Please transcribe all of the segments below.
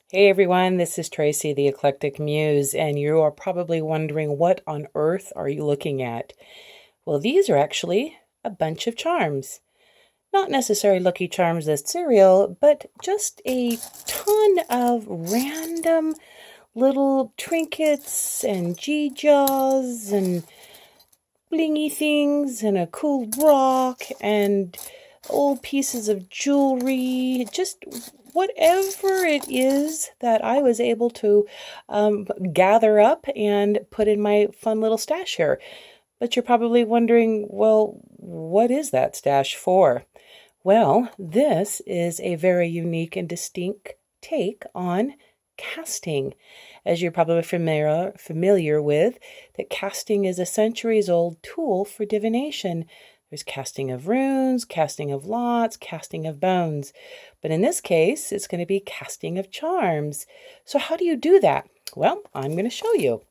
Hey everyone, this is Tracy, the Eclectic Muse, and you are probably wondering what on earth are you looking at? Well, these are actually a bunch of charms. Not necessarily Lucky Charms as cereal, but just a ton of random little trinkets and geegaws and blingy things and a cool rock and old pieces of jewelry, just whatever it is that I was able to gather up and put in my fun little stash here. But you're probably wondering, well, what is that stash for? Well, this is a very unique and distinct take on casting. As you're probably familiar with, that casting is a centuries-old tool for divination. There's casting of runes, casting of lots, casting of bones. But in this case, it's going to be casting of charms. So how do you do that? Well, I'm going to show you.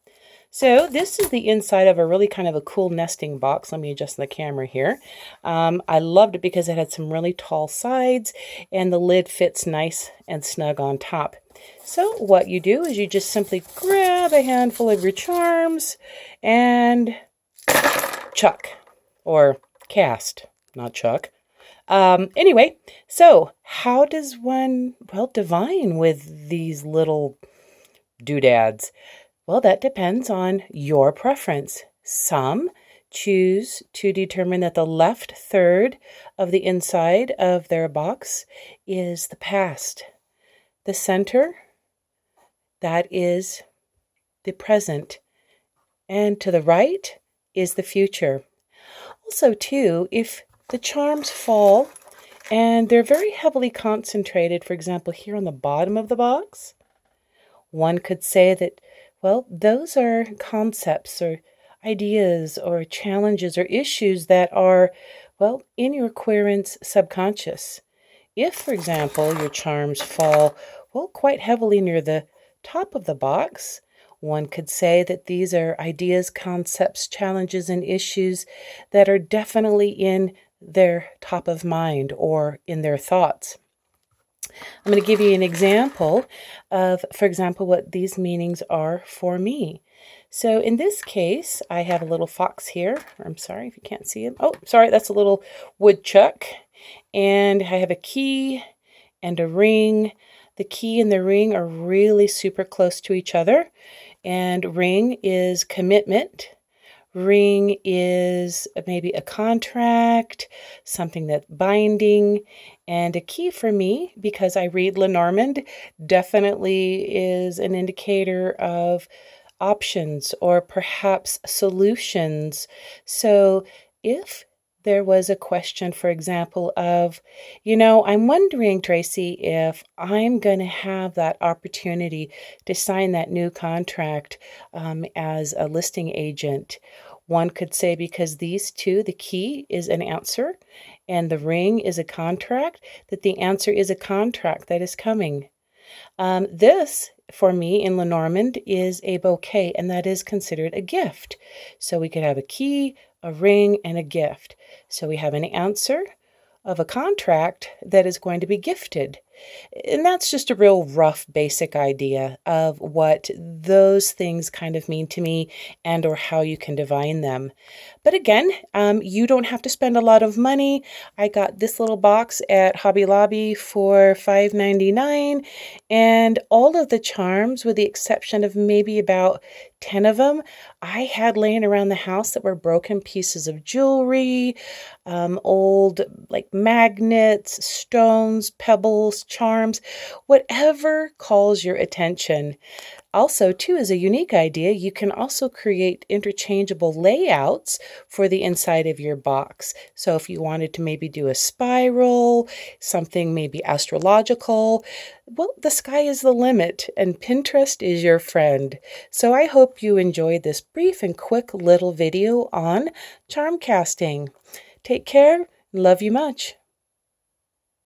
So this is the inside of a really kind of a cool nesting box. Let me adjust the camera here. I loved it because it had some really tall sides and the lid fits nice and snug on top. So what you do is you just simply grab a handful of your charms and chuck, or cast, not chuck. Anyway, so how does one, divine with these little doodads? Well, that depends on your preference. Some choose to determine that the left third of the inside of their box is the past. The center, that is the present. And to the right is the future. Also, too, if the charms fall and they're very heavily concentrated, for example, here on the bottom of the box, one could say that, well, those are concepts or ideas or challenges or issues that are, well, in your querent's subconscious. If, for example, your charms fall, well, quite heavily near the top of the box, one could say that these are ideas, concepts, challenges, and issues that are definitely in their top of mind or in their thoughts. I'm going to give you an example of, for example, what these meanings are for me. So in this case, I have a little fox here. I'm sorry if you can't see him. Oh, sorry, that's a little woodchuck. And I have a key and a ring. The key and the ring are really super close to each other. And ring is commitment. Ring is maybe a contract, something that's binding. And a key for me, because I read Lenormand, definitely is an indicator of options or perhaps solutions. So if there was a question, for example, of, I'm wondering, Tracy, if I'm going to have that opportunity to sign that new contract as a listing agent. One could say, because these two, the key is an answer and the ring is a contract, that the answer is a contract that is coming. This, for me, in Lenormand, is a bouquet, and that is considered a gift. So we could have a key, a ring, and a gift. So we have an answer of a contract that is going to be gifted. And that's just a real rough, basic idea of what those things kind of mean to me and or how you can divine them. But again, you don't have to spend a lot of money. I got this little box at Hobby Lobby for $5.99, and all of the charms, with the exception of maybe about 10 of them, I had laying around the house that were broken pieces of jewelry, old like magnets, stones, pebbles, charms, whatever calls your attention. Also, too, as a unique idea, you can also create interchangeable layouts for the inside of your box. So if you wanted to maybe do a spiral, something maybe astrological, well, the sky is the limit and Pinterest is your friend. So I hope you enjoyed this brief and quick little video on charm casting. Take care. Love you much.